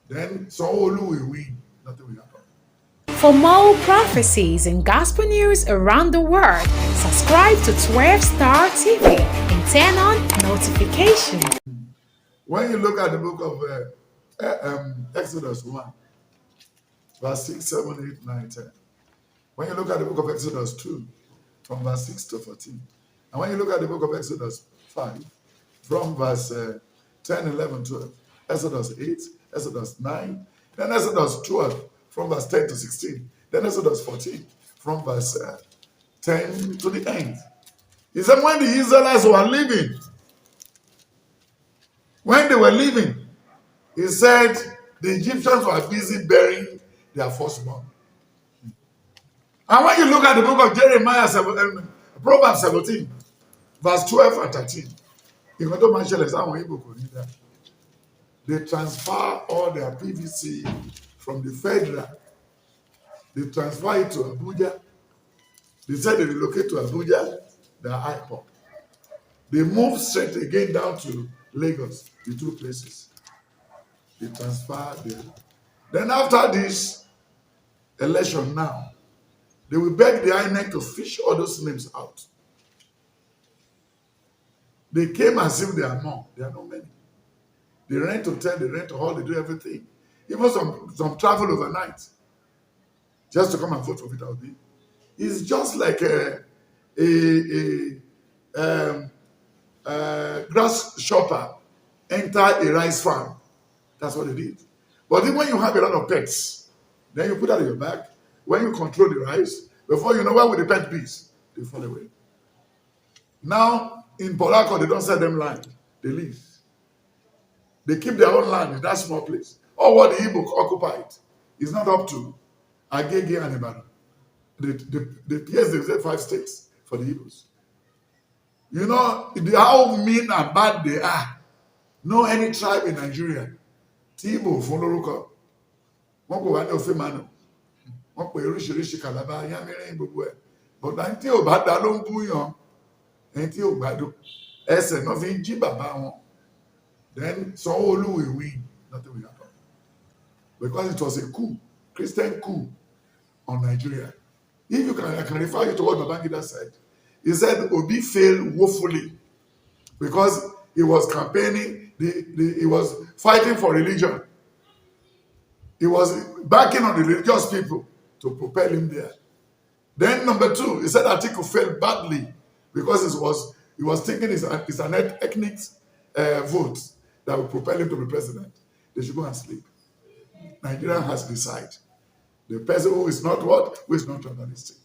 then Sanwo-Olu will win. Nothing will happen. For more prophecies and gospel news around the world, subscribe to 12 Star TV and turn on notifications. When you look at the book of Exodus 1, verse 6, 7, 8, 9, 10. When you look at the book of Exodus 2, from verse 6 to 14. And when you look at the book of Exodus 5, from verse 10, 11, 12, Exodus 8, Exodus 9, then Exodus 12, from verse 10 to 16, then Exodus 14, from verse 10 to the end. He said, when the Israelites were leaving, when they were leaving, he said the Egyptians were busy burying their firstborn. And when you look at the book of Jeremiah, Proverbs 17, verse 12 and 13, they transfer all their PVC from the federal. They transfer it to Abuja. They said they relocate to Abuja, the IPOP. They move straight again down to Lagos, the two places. They transfer there. Then after this election now, they will beg the INEC to fish all those names out. They came as if they are more. They are not many. They rent hotel, they rent a hall, they do everything. Even some travel overnight just to come and vote for Peter Obi. It's just like a grass shopper enter a rice farm. That's what they did. But then when you have a lot of pets, then you put that in your bag. When you control the rice, before you know where will the pet bees, they fall away. Now in Polako, they don't sell them land. They leave. They keep their own land in that small place. All what the Igbo occupied is not up to Agege and Ibadan. The PS, they say 5 states for the Igbos. You know how mean and bad they are. No any tribe in Nigeria. Tibo Foloruko. Wọ́n kò wá ní òfin manu. Wọ́n pè oríṣiríṣi kàlábà yámírín gbogbo ẹ̀. But ẹni tí ò bá dá ló ń búyàn. Ẹni tí ò gbádùn. Ẹsẹ̀ náà fi ń jí bàbá wọn. Then Sanwo-Olu will win. Nothing will happen. Because it was a coup, Christian coup on Nigeria. If you can, I can refer you to what Babangida said. He said Obi failed woefully because he was campaigning, he was fighting for religion. He was backing on the religious people to propel him there. Then number 2, he said Atiku failed badly because he was thinking it's an ethnic vote that will propel him to be president. They should go and sleep. Nigeria has decided. The person who is not what? Who is not journalistic.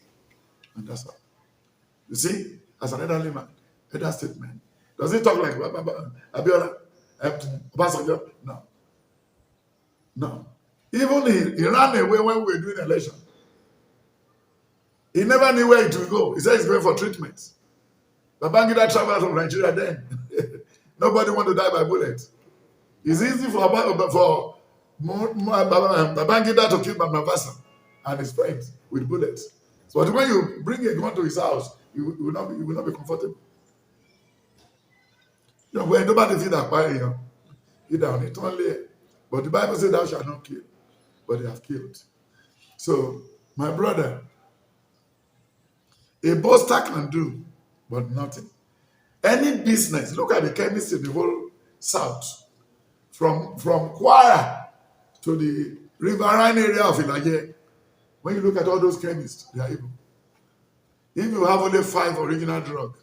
And that's all. You see, as an elderly man, elder statement. Does he talk like Abiola? Obasanjo? No. No. Even he ran away when we were doing election. He never knew where it would go. He said he's going for treatment. Babangida traveled from Nigeria then. Nobody want to die by bullet. It's easy for Babangida to kill Babasa and his friends with bullets. But when you bring a gun to his house, you will not be comfortable. You know, when nobody feel that by you down it only. But the Bible says thou shalt not kill, but they have killed. So, my brother, a boaster can do, but nothing. Any business, look at the chemists in the whole South, from Kwara to the riverine area of Ilaje. When you look at all those chemists, they are able. If you have only 5 original drugs,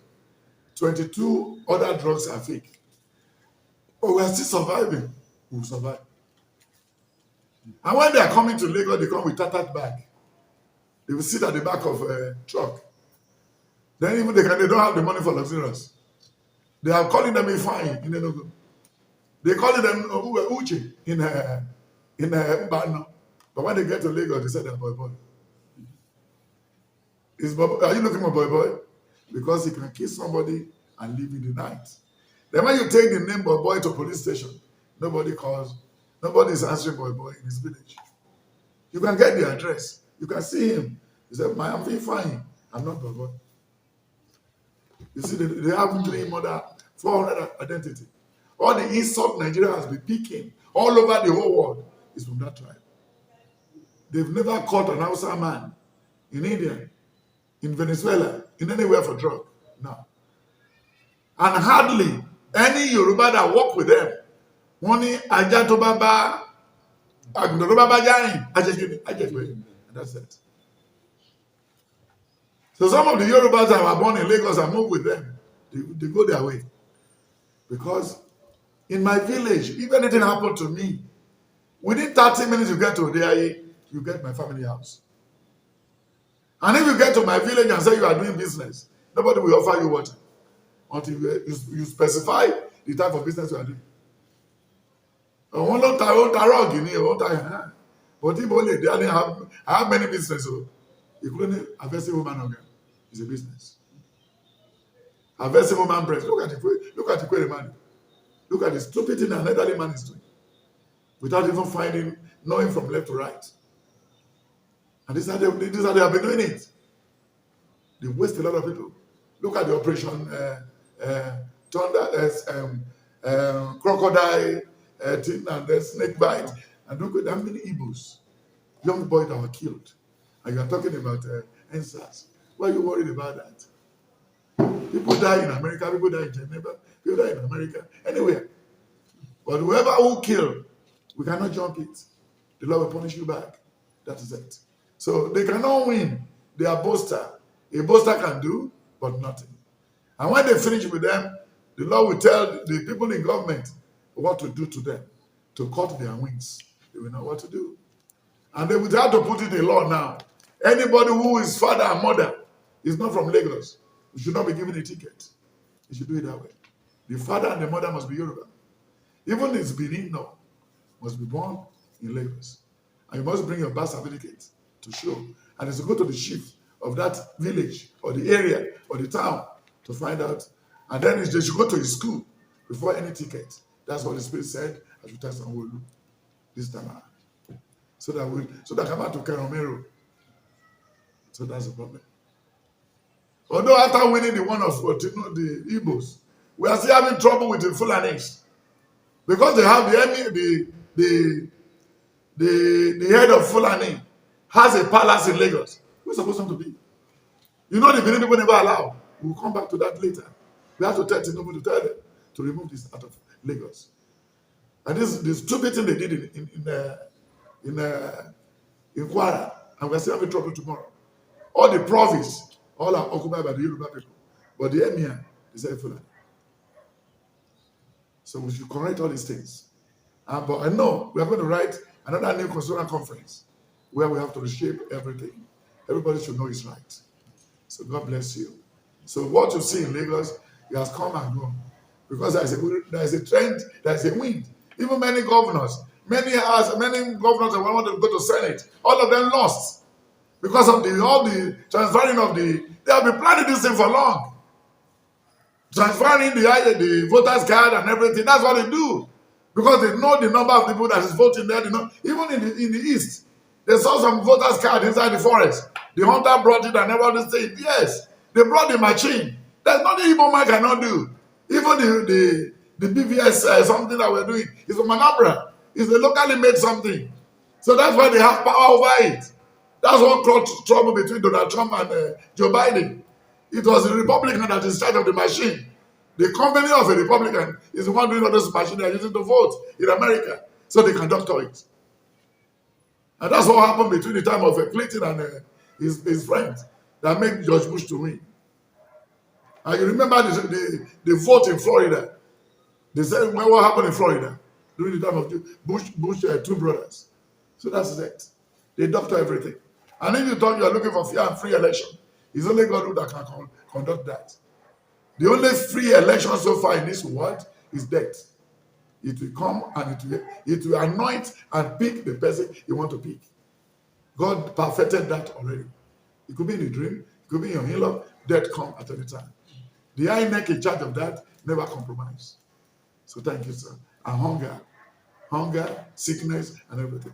22 other drugs are fake. But we are still surviving. We will survive. And when they are coming to Lagos, they come with tattered bag. They will sit at the back of a truck. Then even they don't have the money for luxurious. They are calling them Ifeanyi in Enugu. They call them Uche in Mbano. But when they get to Lagos, they say they're boy. Are you looking for boy? Because he can kill somebody and leave in the night. Then when you take the name boy to police station, nobody is answering boy in his village. You can get the address. You can see him. He said, I'm fine. I'm not boy. You see, they have 400 identity. All the insult Nigeria has been picking all over the whole world. is from that tribe. They've never caught an Hausa man in India, in Venezuela, in anywhere for drug. No. And hardly any Yoruba that work with them. Money ajá tó bá bá àgùntàn tó bá bá jáyìn ajẹgbẹ, and that's it. So some of the Yorubas that were born in Lagos and moved with them, they go their way. Because in my village, if anything happened to me, within 30 minutes you get to Odeaye, you get my family house. And if you get to my village and say you are doing business, nobody will offer you water until you specify the type of business you are doing. But if only they only have, I have many businesses, including a very woman organ is a business. A very woman breast. Look at the query man. Look at the stupid thing an elderly man is doing without even knowing from left to right. And this is how they have been doing it. They waste a lot of people. Look at the operation crocodile thing and the snake bite. And look at how many Igbos, young boys that were killed. And you are talking about NSAS. Why are you worried about that? People die in America, people die in Geneva, people die in America, anywhere. But whoever who kill, we cannot jump it. The Lord will punish you back. That is it. So they cannot win. They are boaster. A boaster can do, but nothing. And when they finish with them, the Lord will tell the people in government what to do to them, to cut their wings. They will know what to do. And they will have to put it in law now. Anybody who is father and mother is not from Lagos. You should not be given a ticket. You should do it that way. The father and the mother must be Yoruba. Even his Benin must be born in Lagos. And you must bring your birth certificate to show. And it's to go to the chief of that village or the area or the town to find out. And then they should go to his school before any ticket. That's what the Spirit said as we test Sanwo-Olu this time around. So that come out to Keromero. So that's the problem. Although after winning the one of the Igbos, we are still having trouble with the Fulanis. Because they have the head of Fulani has a palace in Lagos. Who's supposed to be? You know the Benin people never allow. We'll come back to that later. We have to tell Tinubu to tell them to remove this out of Lagos. And this is the stupid thing they did in Kwara. And we're still having trouble tomorrow. All the province, all are occupied by the Yoruba people. But the emir is a Fulani. So we should correct all these things. But I know we are going to write another new constitutional conference where we have to reshape everything. Everybody should know it's right. So God bless you. So what you see in Lagos, it has come and gone. Because there is a trend, there is a wind. Even many governors that want to go to Senate, all of them lost. Because of all the transferring of they have been planning this thing for long. Transferring the voters card and everything, that's what they do. Because they know the number of people that is voting there. They know, even in the east, they saw some voters card inside the forest. The hunter brought it and everybody said, yes, they brought the machine. There's nothing Igbo man cannot do. Even the BVS something that we're doing is from Anambra. It's a locally made something. So that's why they have power over it. That's what caused trouble between Donald Trump and Joe Biden. It was the Republican that is in charge of the machine. The company of a Republican is the one doing all those machines they are using to vote in America. So they can doctor it. And that's what happened between the time of Clinton and his friends that made George Bush to win. And you remember the vote in Florida. They said what happened in Florida during the time of Bush two brothers. So that's it. They doctor everything. And if you thought you are looking for fair and free election, it's only God that can conduct that. The only free election so far in this world is death. It will come and it will anoint and pick the person you want to pick. God perfected that already. It could be in a dream, it could be in your in-law, death come at any time. The INEC in charge of that never compromise. So thank you, sir. And hunger, sickness, and everything.